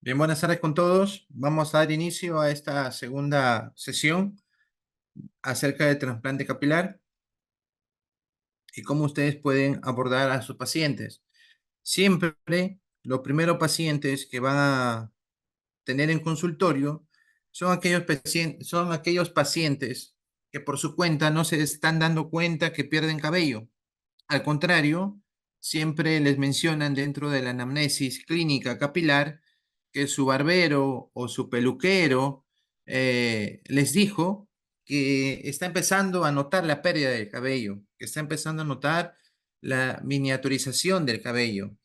Bien, buenas tardes con todos. Vamos a dar inicio a esta segunda sesión acerca del trasplante capilar y cómo ustedes pueden abordar a sus pacientes. Siempre los primeros pacientes que van a tener en consultorio son aquellos pacientes que por su cuenta no se están dando cuenta que pierden cabello. Al contrario, siempre les mencionan dentro de la anamnesis clínica capilar que su barbero o su peluquero les dijo que está empezando a notar la pérdida del cabello, que está empezando a notar la miniaturización del cabello.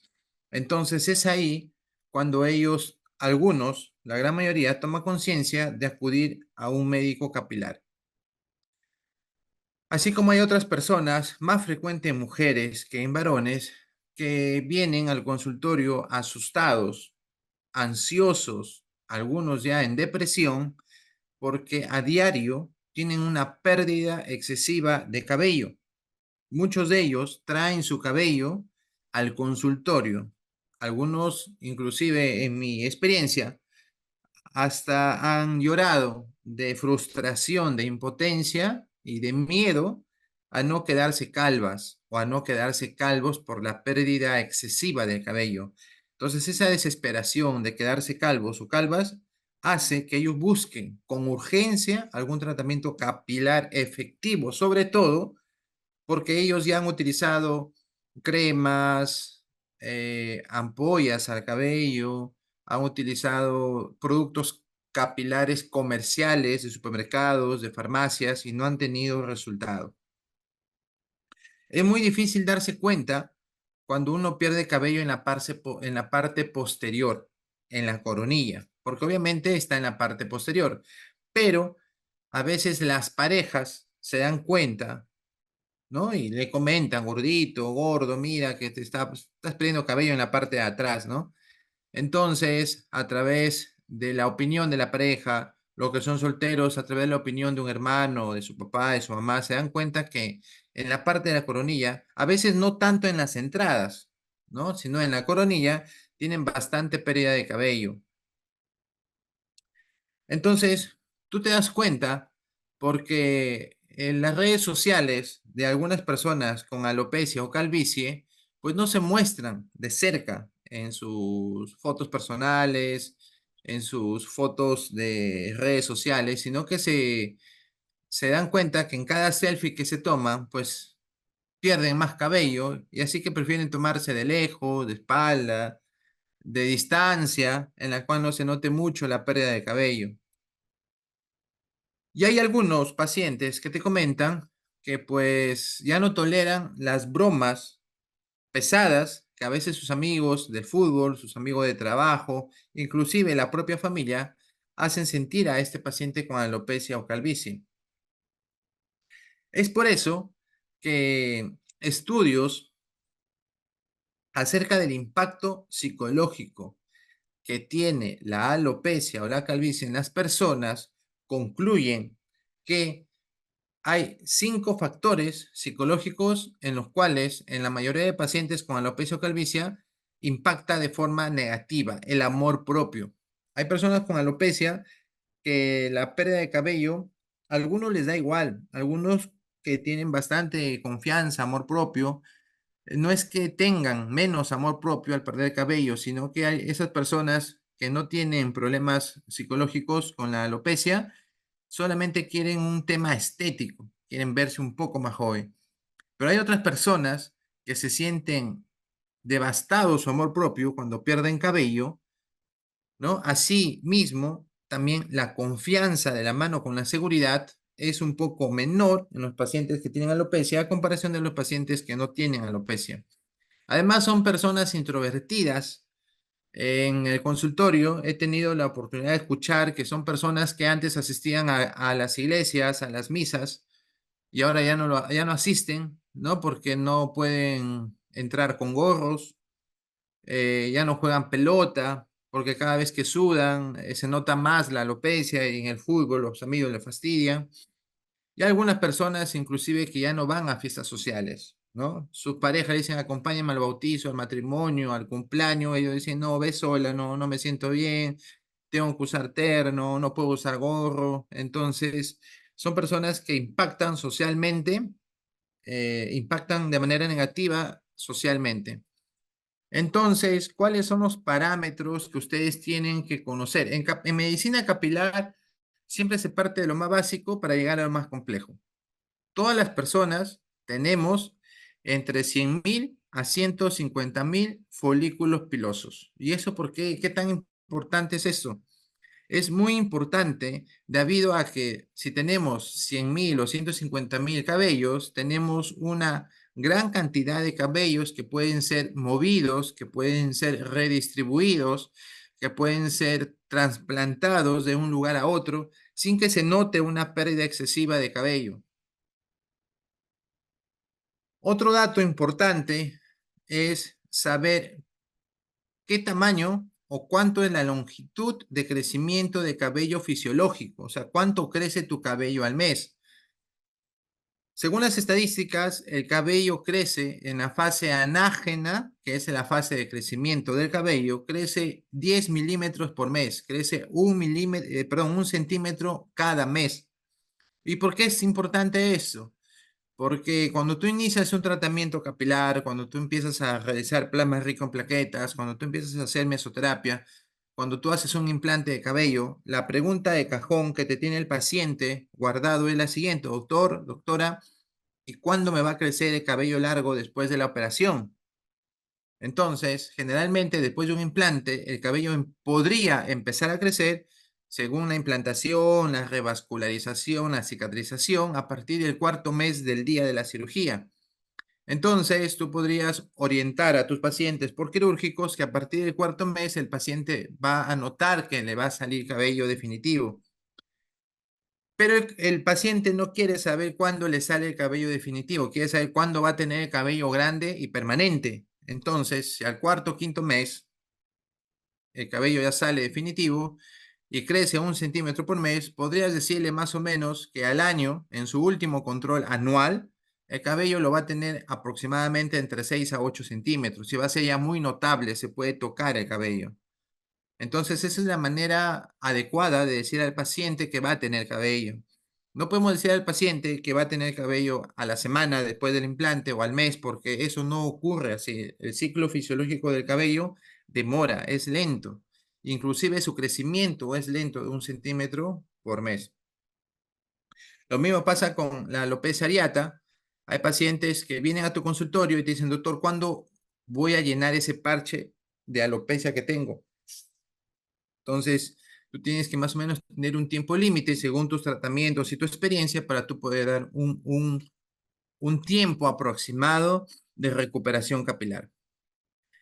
Entonces es ahí cuando ellos, algunos, la gran mayoría, toma conciencia de acudir a un médico capilar. Así como hay otras personas, más frecuente en mujeres que en varones, que vienen al consultorio asustados, ansiosos, algunos ya en depresión, porque a diario tienen una pérdida excesiva de cabello. Muchos de ellos traen su cabello al consultorio. Algunos, inclusive en mi experiencia, hasta han llorado de frustración, de impotencia y de miedo a no quedarse calvas o a no quedarse calvos por la pérdida excesiva del cabello. Entonces, esa desesperación de quedarse calvos o calvas hace que ellos busquen con urgencia algún tratamiento capilar efectivo, sobre todo porque ellos ya han utilizado cremas, ampollas al cabello, han utilizado productos capilares comerciales de supermercados, de farmacias y no han tenido resultado. Es muy difícil darse cuenta cuando uno pierde cabello en la parte posterior, en la coronilla, porque obviamente está en la parte posterior, pero a veces las parejas se dan cuenta, ¿no? Y le comentan, gordito, gordo, mira que estás perdiendo cabello en la parte de atrás, ¿no? Entonces, a través de la opinión de la pareja, los que son solteros, a través de la opinión de un hermano, de su papá, de su mamá, se dan cuenta que en la parte de la coronilla, a veces no tanto en las entradas, ¿no? Sino en la coronilla, tienen bastante pérdida de cabello. Entonces, tú te das cuenta porque en las redes sociales de algunas personas con alopecia o calvicie, pues no se muestran de cerca en sus fotos personales, en sus fotos de redes sociales, sino que se dan cuenta que en cada selfie que se toman, pues pierden más cabello y así que prefieren tomarse de lejos, de espalda, de distancia, en la cual no se note mucho la pérdida de cabello. Y hay algunos pacientes que te comentan que pues ya no toleran las bromas pesadas que a veces sus amigos del fútbol, sus amigos de trabajo, inclusive la propia familia, hacen sentir a este paciente con alopecia o calvicie. Es por eso que estudios acerca del impacto psicológico que tiene la alopecia o la calvicie en las personas concluyen que hay 5 factores psicológicos en los cuales en la mayoría de pacientes con alopecia o calvicie impacta de forma negativa el amor propio. Hay personas con alopecia que la pérdida de cabello, a algunos les da igual, algunos que tienen bastante confianza, amor propio, no es que tengan menos amor propio al perder cabello, sino que hay esas personas que no tienen problemas psicológicos con la alopecia, solamente quieren un tema estético, quieren verse un poco más joven. Pero hay otras personas que se sienten devastados su amor propio cuando pierden cabello, ¿no? Así mismo, también la confianza de la mano con la seguridad es un poco menor en los pacientes que tienen alopecia a comparación de los pacientes que no tienen alopecia. Además, son personas introvertidas. En el consultorio he tenido la oportunidad de escuchar que son personas que antes asistían a las iglesias, a las misas, y ahora ya no asisten, ¿no? Porque no pueden entrar con gorros, ya no juegan pelota, porque cada vez que sudan se nota más la alopecia y en el fútbol los amigos le fastidian. Y algunas personas inclusive que ya no van a fiestas sociales, ¿no? Sus parejas le dicen, acompáñame al bautizo, al matrimonio, al cumpleaños. Ellos dicen, no, ve sola, no, no me siento bien, tengo que usar terno, no puedo usar gorro. Entonces, son personas que impactan socialmente, impactan de manera negativa socialmente. Entonces, ¿cuáles son los parámetros que ustedes tienen que conocer? En medicina capilar siempre se parte de lo más básico para llegar a lo más complejo. Todas las personas tenemos entre 100.000 a 150.000 folículos pilosos. ¿Y eso por qué? ¿Qué tan importante es eso? Es muy importante debido a que si tenemos 100.000 o 150.000 cabellos, tenemos una gran cantidad de cabellos que pueden ser movidos, que pueden ser redistribuidos, que pueden ser trasplantados de un lugar a otro sin que se note una pérdida excesiva de cabello. Otro dato importante es saber qué tamaño o cuánto es la longitud de crecimiento de cabello fisiológico, o sea, cuánto crece tu cabello al mes. Según las estadísticas, el cabello crece en la fase anágena, que es la fase de crecimiento del cabello, crece 10 milímetros por mes, crece un centímetro cada mes. ¿Y por qué es importante eso? Porque cuando tú inicias un tratamiento capilar, cuando tú empiezas a realizar plasma rico en plaquetas, cuando tú empiezas a hacer mesoterapia, cuando tú haces un implante de cabello, la pregunta de cajón que te tiene el paciente guardado es la siguiente: doctor, doctora, ¿y cuándo me va a crecer el cabello largo después de la operación? Entonces, generalmente después de un implante, el cabello podría empezar a crecer según la implantación, la revascularización, la cicatrización, a partir del cuarto mes del día de la cirugía. Entonces, tú podrías orientar a tus pacientes por quirúrgicos que a partir del cuarto mes el paciente va a notar que le va a salir cabello definitivo. Pero el paciente no quiere saber cuándo le sale el cabello definitivo, quiere saber cuándo va a tener el cabello grande y permanente. Entonces, si al cuarto o quinto mes el cabello ya sale definitivo y crece 1 centímetro por mes, podrías decirle más o menos que al año, en su último control anual, el cabello lo va a tener aproximadamente entre 6 a 8 centímetros. Y va a ser ya muy notable, se puede tocar el cabello. Entonces, esa es la manera adecuada de decir al paciente que va a tener cabello. No podemos decir al paciente que va a tener cabello a la semana después del implante o al mes, porque eso no ocurre así. El ciclo fisiológico del cabello demora, es lento. Inclusive su crecimiento es lento de 1 centímetro por mes. Lo mismo pasa con la alopecia areata. Hay pacientes que vienen a tu consultorio y te dicen, doctor, ¿cuándo voy a llenar ese parche de alopecia que tengo? Entonces, tú tienes que más o menos tener un tiempo límite según tus tratamientos y tu experiencia para tú poder dar un tiempo aproximado de recuperación capilar.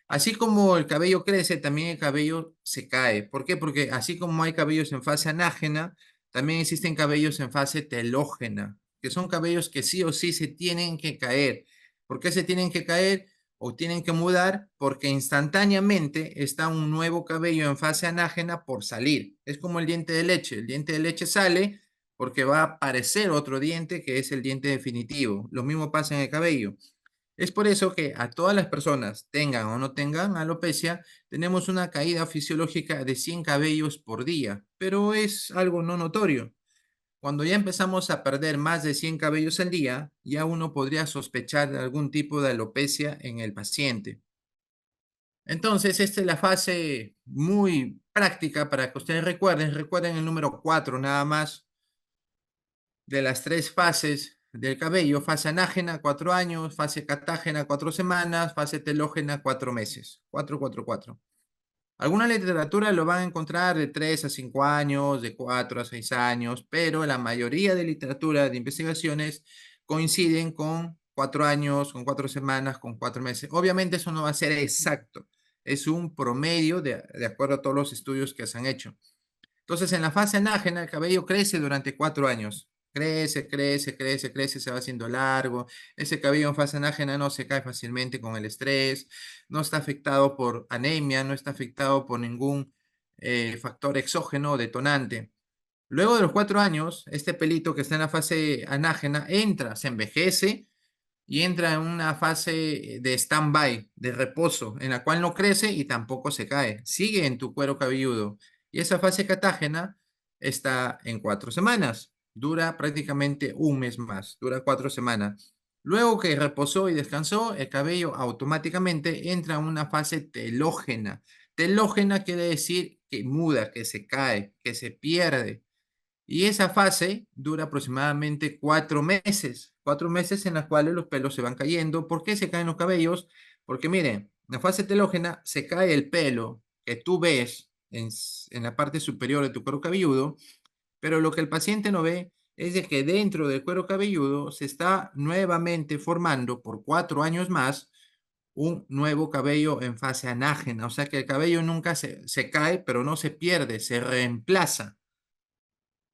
Así como el cabello crece, también el cabello se cae. ¿Por qué? Porque así como hay cabellos en fase anágena, también existen cabellos en fase telógena, que son cabellos que sí o sí se tienen que caer. ¿Por qué se tienen que caer o tienen que mudar? Porque instantáneamente está un nuevo cabello en fase anágena por salir. Es como el diente de leche. El diente de leche sale porque va a aparecer otro diente que es el diente definitivo. Lo mismo pasa en el cabello. Es por eso que a todas las personas, tengan o no tengan alopecia, tenemos una caída fisiológica de 100 cabellos por día, pero es algo no notorio. Cuando ya empezamos a perder más de 100 cabellos al día, ya uno podría sospechar de algún tipo de alopecia en el paciente. Entonces, esta es la fase muy práctica para que ustedes recuerden el número 4 nada más de las tres fases del cabello: fase anágena, 4 años; fase catágena, 4 semanas; fase telógena, 4 meses. 4, 4, 4. Alguna literatura lo van a encontrar de 3 a 5 años, de 4 a 6 años, pero la mayoría de literatura de investigaciones coinciden con 4 años, con 4 semanas, con 4 meses. Obviamente eso no va a ser exacto, es un promedio de acuerdo a todos los estudios que se han hecho. Entonces, en la fase anágena, el cabello crece durante 4 años. Crece, crece, crece, crece, se va haciendo largo. Ese cabello en fase anágena no se cae fácilmente con el estrés, no está afectado por anemia, no está afectado por ningún factor exógeno o detonante. Luego de los 4 años, este pelito que está en la fase anágena entra, se envejece, y entra en una fase de stand-by, de reposo, en la cual no crece y tampoco se cae. Sigue en tu cuero cabelludo. Y esa fase catágena está en 4 semanas. Dura prácticamente un mes más, dura 4 semanas. Luego que reposó y descansó, el cabello automáticamente entra en una fase telógena. Telógena quiere decir que muda, que se cae, que se pierde. Y esa fase dura aproximadamente 4 meses, 4 meses en las cuales los pelos se van cayendo. ¿Por qué se caen los cabellos? Porque miren, en la fase telógena se cae el pelo que tú ves en la parte superior de tu cuero cabelludo, pero lo que el paciente no ve es de que dentro del cuero cabelludo se está nuevamente formando por 4 años más un nuevo cabello en fase anágena. O sea que el cabello nunca se cae, pero no se pierde, se reemplaza.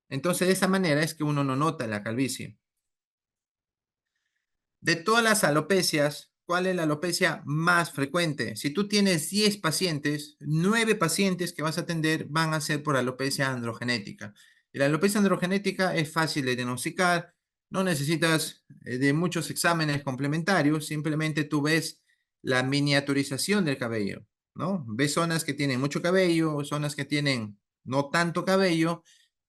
Entonces, de esa manera es que uno no nota la calvicie. De todas las alopecias, ¿cuál es la alopecia más frecuente? Si tú tienes 10 pacientes, 9 pacientes que vas a atender van a ser por alopecia androgenética. Y la alopecia androgenética es fácil de diagnosticar, no necesitas de muchos exámenes complementarios, simplemente tú ves la miniaturización del cabello, ¿no? Ves zonas que tienen mucho cabello, zonas que tienen no tanto cabello,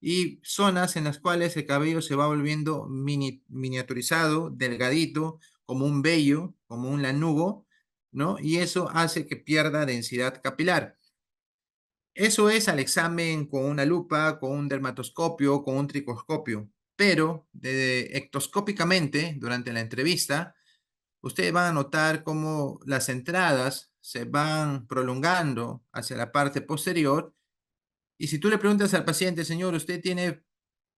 y zonas en las cuales el cabello se va volviendo miniaturizado, delgadito, como un vello, como un lanugo, ¿no? Y eso hace que pierda densidad capilar. Eso es al examen con una lupa, con un dermatoscopio, con un tricoscopio. Pero ectoscópicamente, durante la entrevista, ustedes van a notar cómo las entradas se van prolongando hacia la parte posterior. Y si tú le preguntas al paciente, señor, ¿usted tiene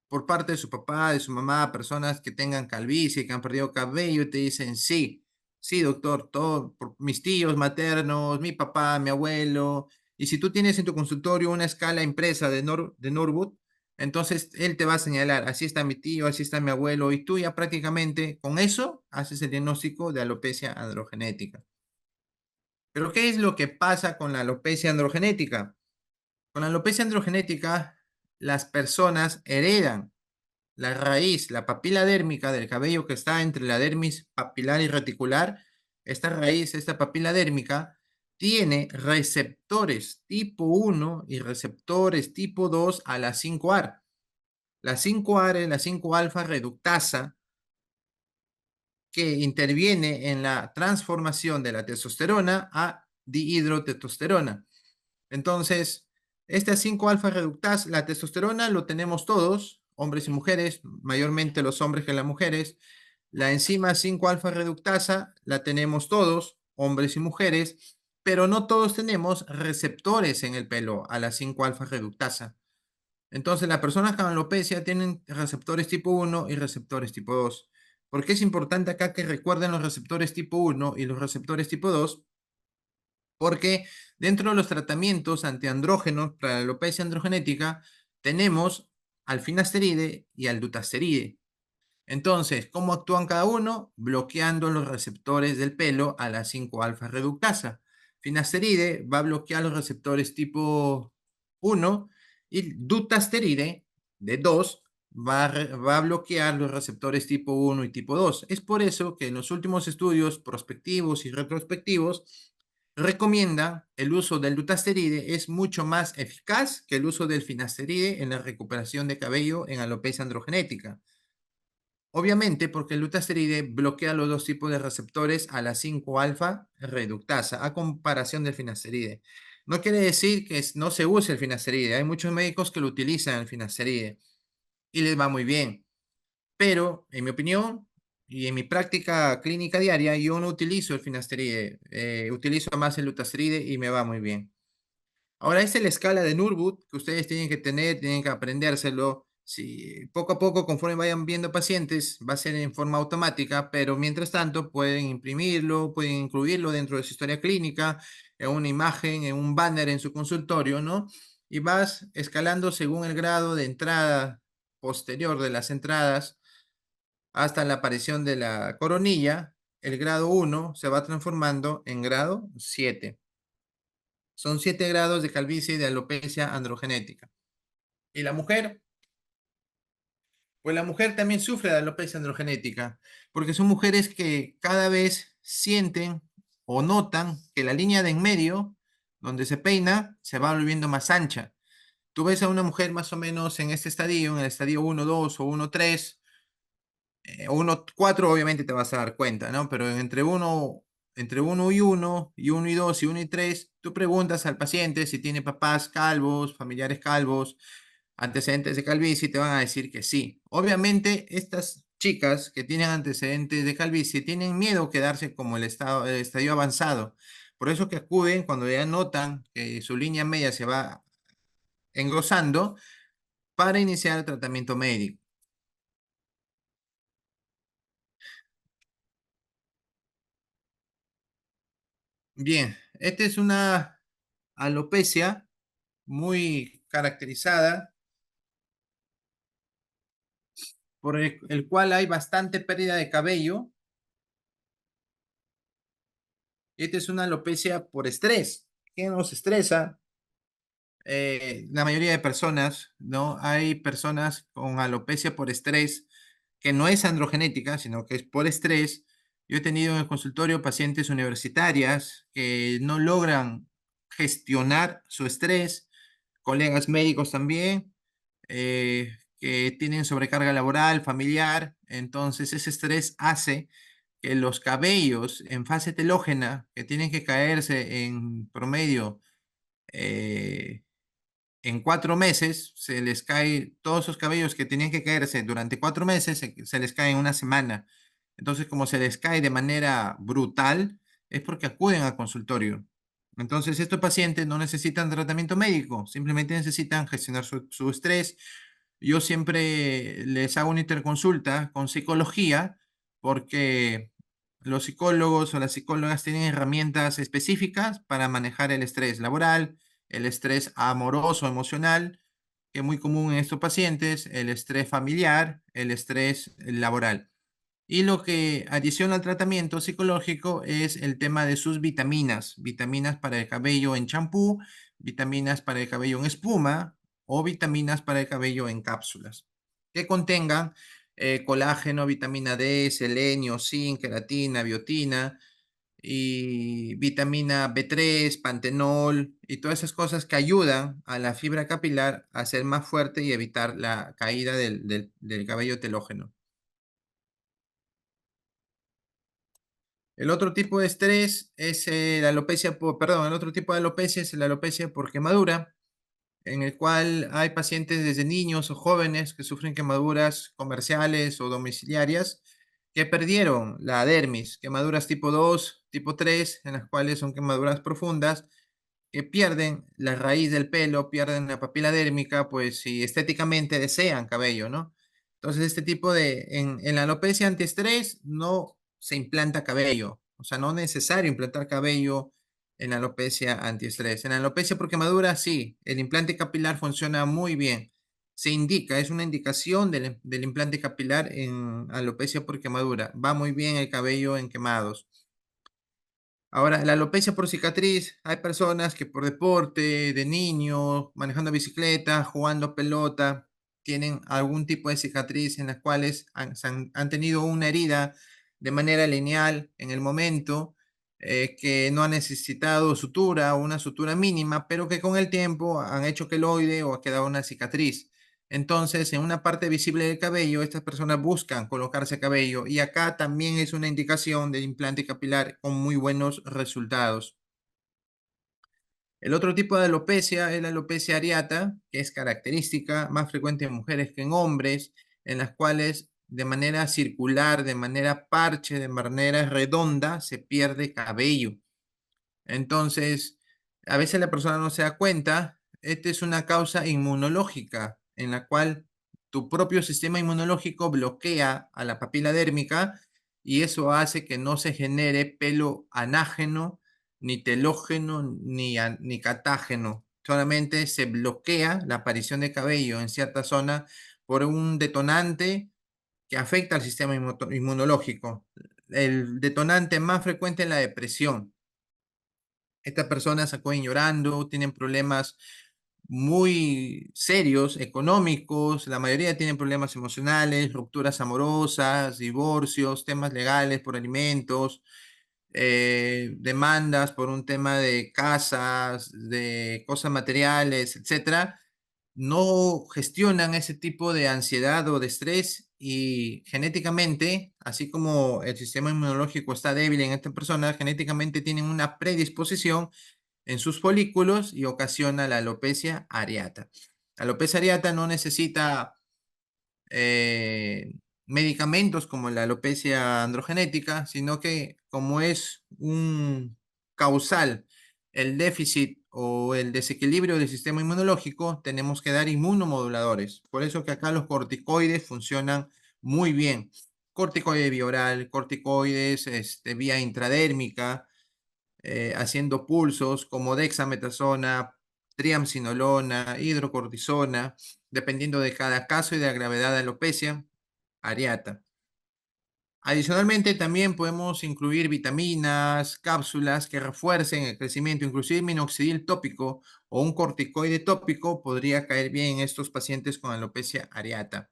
por parte de su papá, de su mamá, personas que tengan calvicie, que han perdido cabello, y te dicen, sí, sí, doctor, todo, por mis tíos maternos, mi papá, mi abuelo, y si tú tienes en tu consultorio una escala impresa de Norwood, entonces él te va a señalar, así está mi tío, así está mi abuelo, y tú ya prácticamente con eso haces el diagnóstico de alopecia androgenética. Pero ¿qué es lo que pasa con la alopecia androgenética? Con la alopecia androgenética, las personas heredan la raíz, la papila dérmica del cabello que está entre la dermis papilar y reticular. Esta raíz, esta papila dérmica, tiene receptores tipo 1 y receptores tipo 2 a la 5-AR. La 5-AR es la 5-alfa reductasa, que interviene en la transformación de la testosterona a dihidrotestosterona. Entonces, esta 5-alfa reductasa, la testosterona lo tenemos todos, hombres y mujeres, mayormente los hombres que las mujeres. La enzima 5-alfa reductasa la tenemos todos, hombres y mujeres, pero no todos tenemos receptores en el pelo a la 5-alfa reductasa. Entonces, las personas con alopecia tienen receptores tipo 1 y receptores tipo 2. ¿Por qué es importante acá que recuerden los receptores tipo 1 y los receptores tipo 2? Porque dentro de los tratamientos antiandrógenos para la alopecia androgenética tenemos al finasteride y al dutasteride. Entonces, ¿cómo actúan cada uno? Bloqueando los receptores del pelo a la 5-alfa reductasa. Finasteride va a bloquear los receptores tipo 1 y dutasteride de 2 va a bloquear los receptores tipo 1 y tipo 2. Es por eso que en los últimos estudios prospectivos y retrospectivos recomienda el uso del dutasteride, es mucho más eficaz que el uso del finasteride en la recuperación de cabello en alopecia androgenética. Obviamente, porque el dutasteride bloquea los dos tipos de receptores a la 5-alfa reductasa, a comparación del finasteride. No quiere decir que no se use el finasteride. Hay muchos médicos que lo utilizan el finasteride y les va muy bien. Pero, en mi opinión y en mi práctica clínica diaria, yo no utilizo el finasteride. Utilizo más el dutasteride y me va muy bien. Ahora, esta es la escala de Norwood que ustedes tienen que tener, tienen que aprendérselo. Si poco a poco, conforme vayan viendo pacientes, va a ser en forma automática, pero mientras tanto pueden imprimirlo, pueden incluirlo dentro de su historia clínica, en una imagen, en un banner en su consultorio, ¿no? Y vas escalando según el grado de entrada posterior de las entradas hasta la aparición de la coronilla. El grado 1 se va transformando en grado 7. Son 7 grados de calvicie y de alopecia androgenética. Y la mujer Pues la mujer también sufre de alopecia androgenética, porque son mujeres que cada vez sienten o notan que la línea de en medio, donde se peina, se va volviendo más ancha. Tú ves a una mujer más o menos en este estadio, en el estadio 1, 2 o 1, 3, o 1, 4 obviamente te vas a dar cuenta, ¿no? Pero entre uno y 2 y uno y 3 tú preguntas al paciente si tiene papás calvos, familiares calvos, antecedentes de calvicie, te van a decir que sí. Obviamente, estas chicas que tienen antecedentes de calvicie tienen miedo a quedarse como el estadio avanzado. Por eso que acuden cuando ya notan que su línea media se va engrosando para iniciar el tratamiento médico. Bien, esta es una alopecia muy caracterizada por el cual hay bastante pérdida de cabello. Esta es una alopecia por estrés. ¿Qué nos estresa? La mayoría de personas, ¿no? Hay personas con alopecia por estrés que no es androgenética, sino que es por estrés. Yo he tenido en el consultorio pacientes universitarias que no logran gestionar su estrés, colegas médicos también, que tienen sobrecarga laboral, familiar. Entonces, ese estrés hace que los cabellos en fase telógena, que tienen que caerse en promedio, eh, en 4 meses, se les cae todos esos cabellos que tenían que caerse durante 4 meses, se les cae en una semana. Entonces, como se les cae de manera brutal, es porque acuden al consultorio. Entonces, estos pacientes no necesitan tratamiento médico, simplemente necesitan gestionar su estrés. Yo siempre les hago una interconsulta con psicología porque los psicólogos o las psicólogas tienen herramientas específicas para manejar el estrés laboral, el estrés amoroso, emocional, que es muy común en estos pacientes, el estrés familiar, el estrés laboral. Y lo que adiciona al tratamiento psicológico es el tema de sus vitaminas, vitaminas para el cabello en champú, vitaminas para el cabello en espuma o vitaminas para el cabello en cápsulas, que contengan colágeno, vitamina D, selenio, zinc, queratina, biotina y vitamina B3, pantenol y todas esas cosas que ayudan a la fibra capilar a ser más fuerte y evitar la caída del cabello telógeno. El otro tipo de estrés es la alopecia perdón, el otro tipo de alopecia es la alopecia por quemadura, en el cual hay pacientes desde niños o jóvenes que sufren quemaduras comerciales o domiciliarias que perdieron la dermis, quemaduras tipo 2, tipo 3, en las cuales son quemaduras profundas que pierden la raíz del pelo, pierden la papila dérmica, pues si estéticamente desean cabello, ¿no? Entonces, este tipo en la alopecia antiestrés no se implanta cabello, o sea, no es necesario implantar cabello en la alopecia antiestrés. En la alopecia por quemadura, sí, el implante capilar funciona muy bien. Se indica, es una indicación del implante capilar en alopecia por quemadura. Va muy bien el cabello en quemados. Ahora, la alopecia por cicatriz, hay personas que por deporte, de niño, manejando bicicleta, jugando pelota, tienen algún tipo de cicatriz en las cuales han tenido una herida de manera lineal en el momento, que no ha necesitado sutura o una sutura mínima, pero que con el tiempo han hecho queloide o ha quedado una cicatriz. Entonces, en una parte visible del cabello, estas personas buscan colocarse cabello y acá también es una indicación de implante capilar con muy buenos resultados. El otro tipo de alopecia es la alopecia areata, que es característica, más frecuente en mujeres que en hombres, en las cuales de manera circular, de manera parche, de manera redonda, se pierde cabello. Entonces, a veces la persona no se da cuenta, esta es una causa inmunológica en la cual tu propio sistema inmunológico bloquea a la papila dérmica y eso hace que no se genere pelo anágeno, ni telógeno, ni catágeno. Solamente se bloquea la aparición de cabello en cierta zona por un detonante que afecta al sistema inmunológico. El detonante más frecuente es la depresión. Estas personas acuden llorando, tienen problemas muy serios, económicos, la mayoría tienen problemas emocionales, rupturas amorosas, divorcios, temas legales por alimentos, demandas por un tema de casas, de cosas materiales, etcétera, no gestionan ese tipo de ansiedad o de estrés y genéticamente, así como el sistema inmunológico está débil en esta persona, genéticamente tienen una predisposición en sus folículos y ocasiona la alopecia areata. La alopecia areata no necesita eh, medicamentos como la alopecia androgenética, sino que como es un causal el déficit o el desequilibrio del sistema inmunológico, tenemos que dar inmunomoduladores. Por eso que acá los corticoides funcionan muy bien. Corticoide bioral, corticoides vía intradérmica, haciendo pulsos como dexametasona, triamcinolona, hidrocortisona, dependiendo de cada caso y de la gravedad de alopecia areata. Adicionalmente, también podemos incluir vitaminas, cápsulas que refuercen el crecimiento, inclusive minoxidil tópico o un corticoide tópico podría caer bien en estos pacientes con alopecia areata.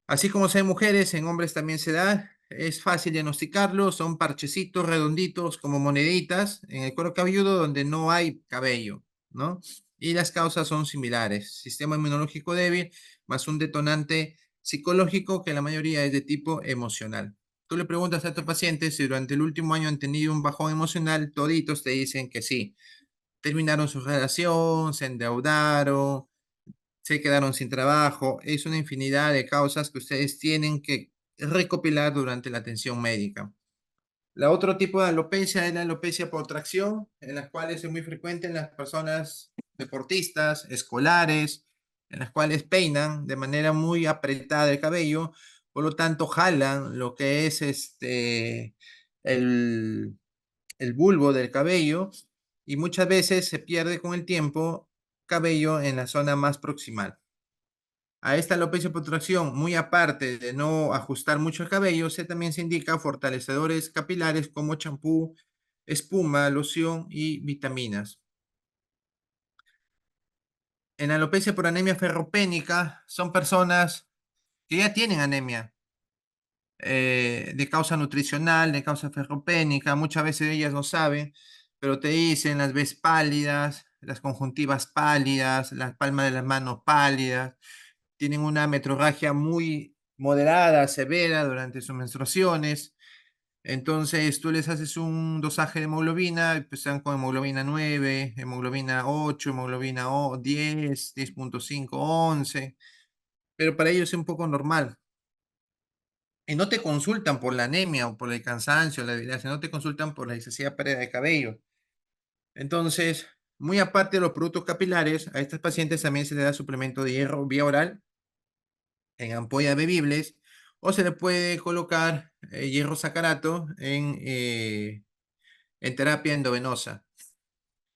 Así como se en mujeres, en hombres también se da. Es fácil diagnosticarlo, son parchecitos redonditos como moneditas en el cuero cabelludo donde no hay cabello, ¿no? Y las causas son similares. Sistema inmunológico débil más un detonante psicológico que la mayoría es de tipo emocional. Tú le preguntas a tus pacientes si durante el último año han tenido un bajón emocional, toditos te dicen que sí. Terminaron su relación, se endeudaron, se quedaron sin trabajo. Es una infinidad de causas que ustedes tienen que recopilar durante la atención médica. La otro tipo de alopecia es la alopecia por tracción, en las cuales es muy frecuente en las personas deportistas, escolares, en las cuales peinan de manera muy apretada el cabello, por lo tanto jalan lo que es el, el bulbo del cabello y muchas veces se pierde con el tiempo cabello en la zona más proximal. A esta alopecia por tracción, muy aparte de no ajustar mucho el cabello, también se indica fortalecedores capilares como champú, espuma, loción y vitaminas. En alopecia por anemia ferropénica son personas que ya tienen anemia de causa nutricional, de causa ferropénica, muchas veces ellas no saben, pero te dicen las ves pálidas, las conjuntivas pálidas, las palmas de las manos pálidas, tienen una metrorragia muy moderada, severa durante sus menstruaciones. Entonces tú les haces un dosaje de hemoglobina, empiezan con hemoglobina 9, hemoglobina 8, hemoglobina 10, 10.5, 11, pero para ellos es un poco normal. Y no te consultan por la anemia o por el cansancio, la debilidad, sino te consultan por la excesiva pérdida de cabello. Entonces, muy aparte de los productos capilares, a estos pacientes también se les da suplemento de hierro vía oral en ampollas bebibles o se le puede colocar hierro sacarato en terapia endovenosa.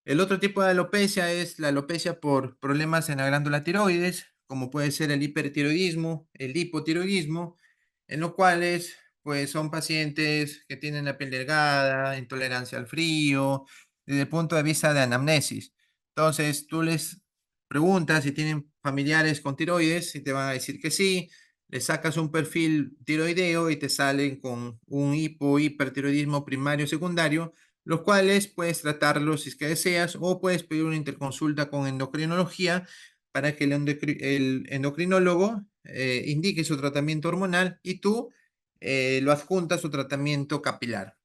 El otro tipo de alopecia es la alopecia por problemas en la glándula tiroides, como puede ser el hipertiroidismo, el hipotiroidismo, en los cuales pues son pacientes que tienen la piel delgada, intolerancia al frío, desde el punto de vista de anamnesis. Entonces tú les preguntas si tienen familiares con tiroides y te van a decir que sí, le sacas un perfil tiroideo y te salen con un hipertiroidismo primario o secundario, los cuales puedes tratarlos si es que deseas o puedes pedir una interconsulta con endocrinología para que el endocrinólogo indique su tratamiento hormonal y tú lo adjuntas a su tratamiento capilar.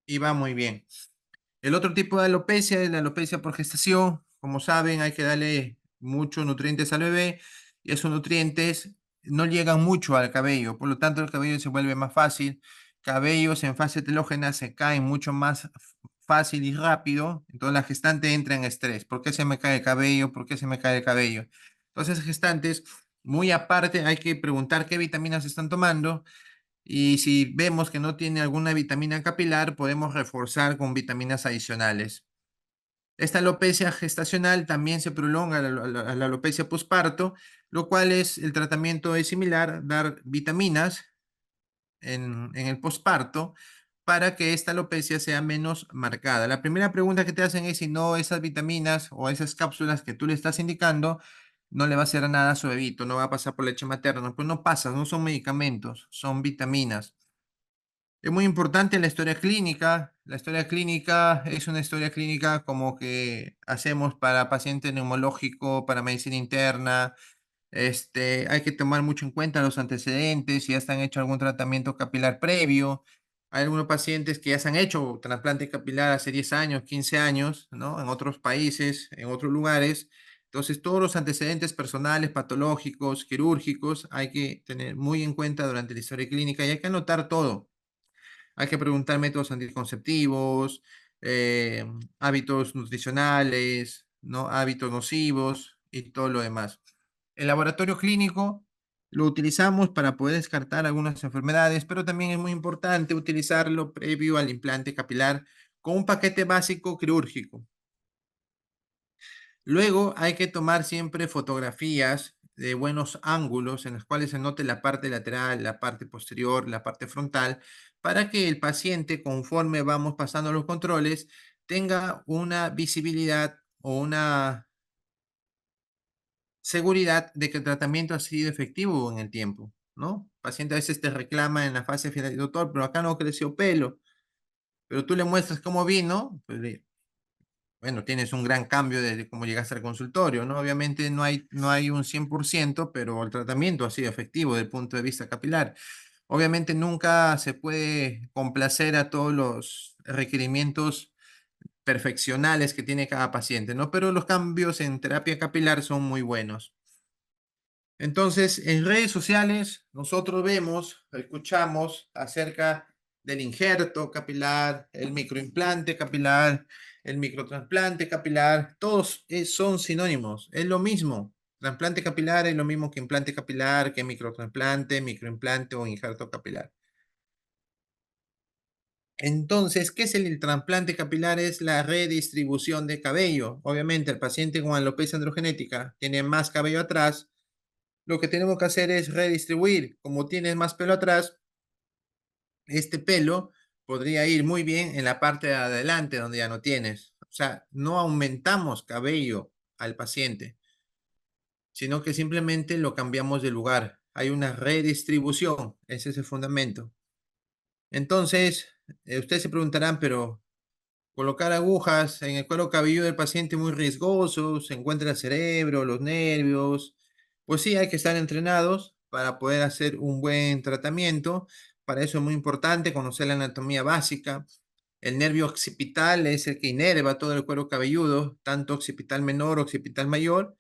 Y va muy bien. El otro tipo de alopecia es la alopecia por gestación. Como saben, hay que darle muchos nutrientes al bebé y esos nutrientes no llegan mucho al cabello, por lo tanto el cabello se vuelve más fácil. Cabellos en fase telógena se caen mucho más fácil y rápido, entonces la gestante entra en estrés. ¿Por qué se me cae el cabello? ¿Por qué se me cae el cabello? Entonces, gestantes, muy aparte, hay que preguntar qué vitaminas están tomando y si vemos que no tiene alguna vitamina capilar, podemos reforzar con vitaminas adicionales. Esta alopecia gestacional también se prolonga a la alopecia posparto, lo cual es el tratamiento es similar, dar vitaminas en el posparto para que esta alopecia sea menos marcada. La primera pregunta que te hacen es si no esas vitaminas o esas cápsulas que tú le estás indicando no le va a hacer nada a su bebito, no va a pasar por leche materna. Pues no pasa, no son medicamentos, son vitaminas. Es muy importante la historia clínica. La historia clínica es una historia clínica como que hacemos para paciente neumológico, para medicina interna. Hay que tomar mucho en cuenta los antecedentes, si ya se han hecho algún tratamiento capilar previo. Hay algunos pacientes que ya se han hecho trasplante capilar hace 10 años, 15 años, ¿no? En otros países, en otros lugares. Entonces, todos los antecedentes personales, patológicos, quirúrgicos, hay que tener muy en cuenta durante la historia clínica y hay que anotar todo. Hay que preguntar métodos anticonceptivos, eh, hábitos nutricionales, ¿no? Hábitos nocivos y todo lo demás. El laboratorio clínico lo utilizamos para poder descartar algunas enfermedades, pero también es muy importante utilizarlo previo al implante capilar con un paquete básico quirúrgico. Luego hay que tomar siempre fotografías de buenos ángulos en los cuales se note la parte lateral, la parte posterior, la parte frontal, para que el paciente, conforme vamos pasando los controles, tenga una visibilidad o una seguridad de que el tratamiento ha sido efectivo en el tiempo, ¿no? El paciente a veces te reclama en la fase final, doctor, pero acá no creció pelo, pero tú le muestras cómo vino, pues bueno, tienes un gran cambio desde cómo llegaste al consultorio, ¿no? Obviamente no hay un 100%, pero el tratamiento ha sido efectivo desde el punto de vista capilar. Obviamente nunca se puede complacer a todos los requerimientos perfeccionales que tiene cada paciente, ¿no? Pero los cambios en terapia capilar son muy buenos. Entonces, en redes sociales nosotros vemos, escuchamos acerca del injerto capilar, el microimplante capilar, el microtrasplante capilar, todos son sinónimos, es lo mismo. Trasplante capilar es lo mismo que implante capilar, que microtrasplante, microimplante o injerto capilar. Entonces, ¿qué es el trasplante capilar? Es la redistribución de cabello. Obviamente, el paciente con alopecia androgenética tiene más cabello atrás. Lo que tenemos que hacer es redistribuir. Como tienes más pelo atrás, este pelo podría ir muy bien en la parte de adelante donde ya no tienes. O sea, no aumentamos cabello al paciente, sino que simplemente lo cambiamos de lugar. Hay una redistribución, ese es el fundamento. Entonces, ustedes se preguntarán, pero colocar agujas en el cuero cabelludo del paciente muy riesgoso, se encuentra el cerebro, los nervios. Pues sí, hay que estar entrenados para poder hacer un buen tratamiento. Para eso es muy importante conocer la anatomía básica. El nervio occipital es el que inerva todo el cuero cabelludo, tanto occipital menor, occipital mayor.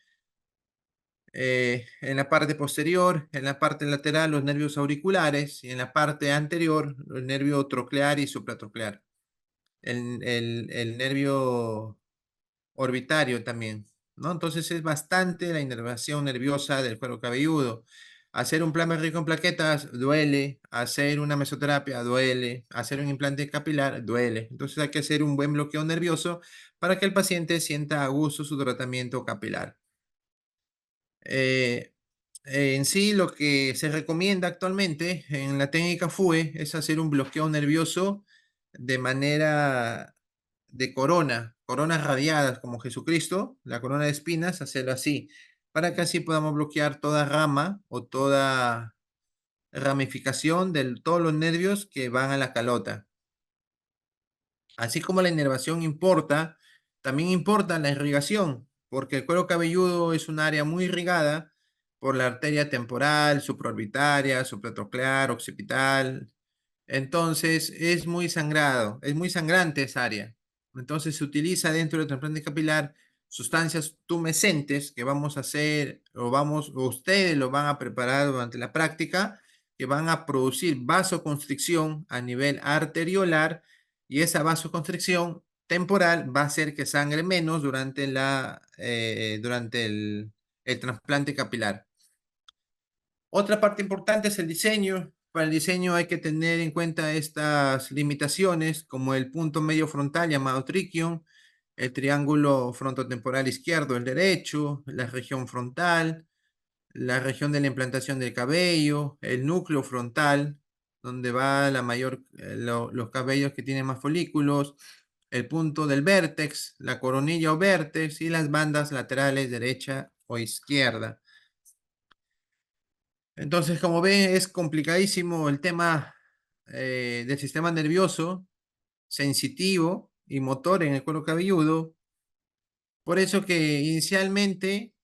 En la parte posterior, en la parte lateral, los nervios auriculares y en la parte anterior, el nervio troclear y supratroclear. El nervio orbitario también, ¿no? Entonces es bastante la inervación nerviosa del cuero cabelludo. Hacer un plan rico en plaquetas duele, hacer una mesoterapia duele, hacer un implante capilar duele. Entonces hay que hacer un buen bloqueo nervioso para que el paciente sienta a gusto su tratamiento capilar. Eh, en sí, lo que se recomienda actualmente en la técnica FUE es hacer un bloqueo nervioso de manera de corona, coronas radiadas como Jesucristo, la corona de espinas, hacerlo así, para que así podamos bloquear toda rama o toda ramificación de todos los nervios que van a la calota. Así como la inervación importa, también importa la irrigación, porque el cuero cabelludo es un área muy irrigada por la arteria temporal, supraorbitaria, supratroclear, occipital. Entonces es muy sangrado, es muy sangrante esa área. Entonces se utiliza dentro del trasplante capilar sustancias tumescentes que vamos a hacer o ustedes lo van a preparar durante la práctica, que van a producir vasoconstricción a nivel arteriolar y esa vasoconstricción temporal va a hacer que sangre menos durante el trasplante capilar. Otra parte importante es el diseño. Para el diseño hay que tener en cuenta estas limitaciones, como el punto medio frontal llamado triquium, el triángulo frontotemporal izquierdo, el derecho, la región frontal, la región de la implantación del cabello, el núcleo frontal, donde va la mayor, los cabellos que tienen más folículos, el punto del vértex, la coronilla o vértex y las bandas laterales derecha o izquierda. Entonces, como ven, es complicadísimo el tema del sistema nervioso, sensitivo y motor en el cuero cabelludo. Por eso que inicialmente,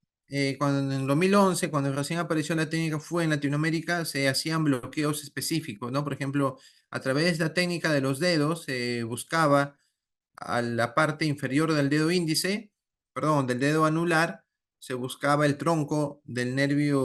cuando en 2011, cuando recién apareció la técnica fue en Latinoamérica, se hacían bloqueos específicos, ¿no? Por ejemplo, a través de la técnica de los dedos se buscaba a la parte inferior del dedo índice, perdón, del dedo anular, se buscaba el tronco del nervio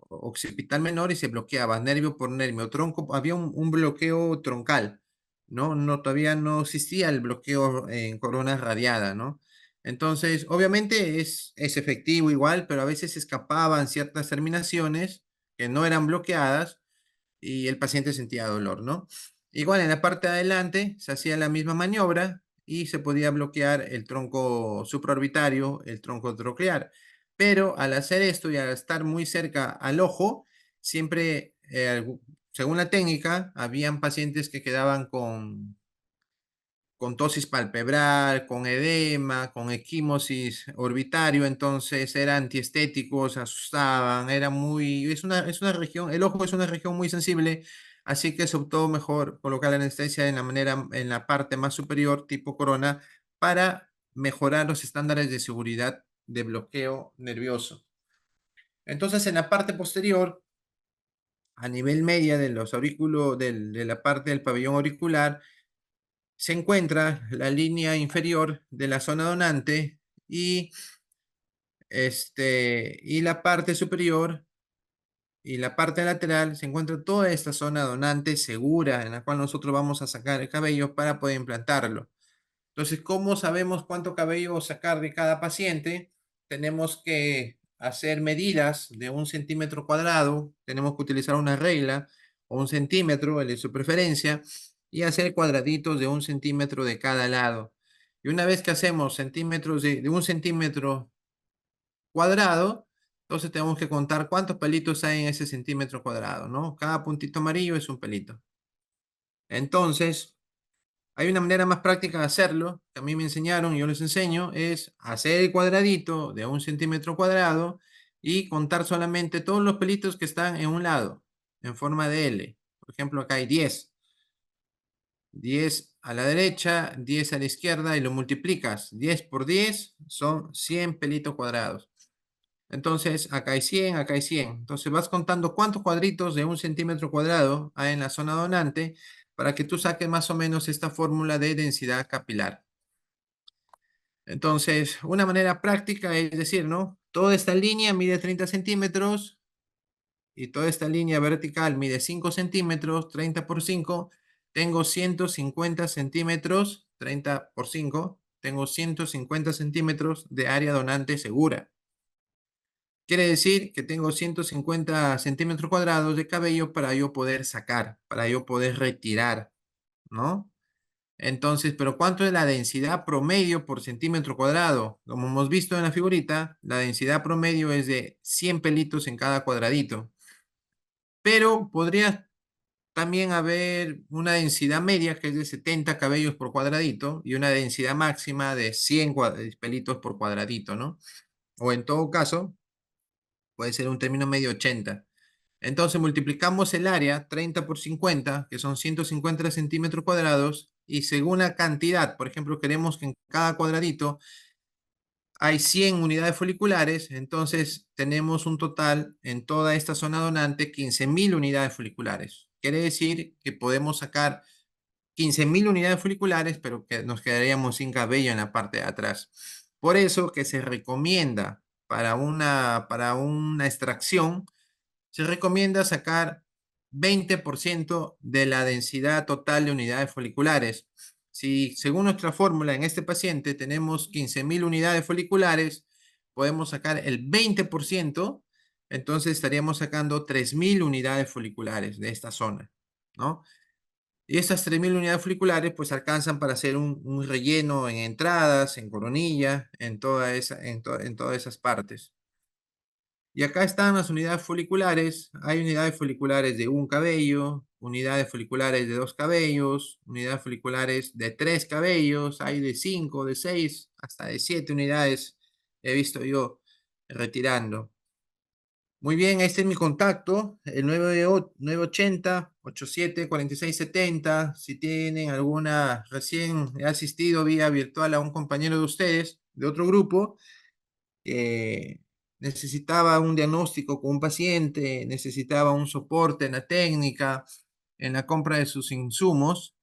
occipital menor y se bloqueaba nervio por nervio, tronco, había un bloqueo troncal, ¿no? No, todavía no existía el bloqueo en corona radiada, ¿no? Entonces, obviamente es efectivo igual, pero a veces escapaban ciertas terminaciones que no eran bloqueadas y el paciente sentía dolor, ¿no? Igual en la parte de adelante se hacía la misma maniobra y se podía bloquear el tronco supraorbitario, el tronco troclear. Pero al hacer esto y al estar muy cerca al ojo, siempre, según la técnica, habían pacientes que quedaban con tosis palpebral, con edema, con equimosis orbitario, entonces eran antiestéticos, asustaban, es una región, el ojo es una región muy sensible, así que se optó mejor colocar la anestesia en la parte más superior, tipo corona, para mejorar los estándares de seguridad de bloqueo nervioso. Entonces, en la parte posterior, a nivel media de los aurículos, de la parte del pabellón auricular, se encuentra la línea inferior de la zona donante y, y la parte superior y la parte lateral se encuentra toda esta zona donante segura en la cual nosotros vamos a sacar el cabello para poder implantarlo. Entonces, ¿cómo sabemos cuánto cabello sacar de cada paciente? Tenemos que hacer medidas de 1 centímetro cuadrado, tenemos que utilizar una regla o 1 centímetro, el de su preferencia, y hacer cuadraditos de 1 centímetro de cada lado. Y una vez que hacemos centímetros de 1 centímetro cuadrado, entonces tenemos que contar cuántos pelitos hay en ese centímetro cuadrado, ¿no? Cada puntito amarillo es un pelito. Entonces, hay una manera más práctica de hacerlo, que a mí me enseñaron y yo les enseño, es hacer el cuadradito de 1 centímetro cuadrado y contar solamente todos los pelitos que están en un lado, en forma de L. Por ejemplo, acá hay 10. 10 a la derecha, 10 a la izquierda y lo multiplicas. 10 por 10 son 100 pelitos cuadrados. Entonces, acá hay 100, acá hay 100. Entonces vas contando cuántos cuadritos de 1 centímetro cuadrado hay en la zona donante para que tú saques más o menos esta fórmula de densidad capilar. Entonces, una manera práctica es decir, ¿no? Toda esta línea mide 30 centímetros y toda esta línea vertical mide 5 centímetros, 30 por 5. Tengo 150 centímetros, 30 por 5. Tengo 150 centímetros de área donante segura. Quiere decir que tengo 150 centímetros cuadrados de cabello para yo poder sacar, para yo poder retirar, ¿no? Entonces, pero ¿cuánto es la densidad promedio por centímetro cuadrado? Como hemos visto en la figurita, la densidad promedio es de 100 pelitos en cada cuadradito. Pero podría también haber una densidad media que es de 70 cabellos por cuadradito y una densidad máxima de 100 pelitos por cuadradito, ¿no? O en todo caso, puede ser un término medio 80. Entonces multiplicamos el área 30 por 50, que son 150 centímetros cuadrados, y según la cantidad, por ejemplo, queremos que en cada cuadradito hay 100 unidades foliculares, entonces tenemos un total en toda esta zona donante 15.000 unidades foliculares. Quiere decir que podemos sacar 15.000 unidades foliculares, pero que nos quedaríamos sin cabello en la parte de atrás. Por eso que se recomienda para una extracción se recomienda sacar 20% de la densidad total de unidades foliculares. Si según nuestra fórmula en este paciente tenemos 15.000 unidades foliculares, podemos sacar el 20%, entonces estaríamos sacando 3.000 unidades foliculares de esta zona, ¿no? Y estas 3.000 unidades foliculares pues alcanzan para hacer un relleno en entradas, en coronilla, en todas esas partes. Y acá están las unidades foliculares. Hay unidades foliculares de un cabello, unidades foliculares de 2 cabellos, unidades foliculares de 3 cabellos, hay de 5, de 6, hasta de 7 unidades he visto yo retirando. Muy bien, este es mi contacto, el 980-87-4670. Si tienen alguna, recién he asistido vía virtual a un compañero de ustedes, de otro grupo, que necesitaba un diagnóstico con un paciente, necesitaba un soporte en la técnica, en la compra de sus insumos.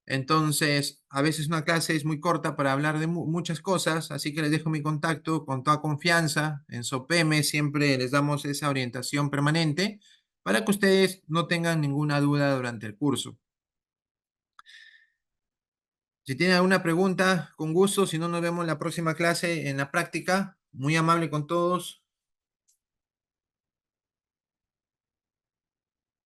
Entonces, a veces una clase es muy corta para hablar de muchas cosas, así que les dejo mi contacto con toda confianza. En SOPEME siempre les damos esa orientación permanente para que ustedes no tengan ninguna duda durante el curso. Si tienen alguna pregunta, con gusto, si no nos vemos en la próxima clase en la práctica. Muy amable con todos.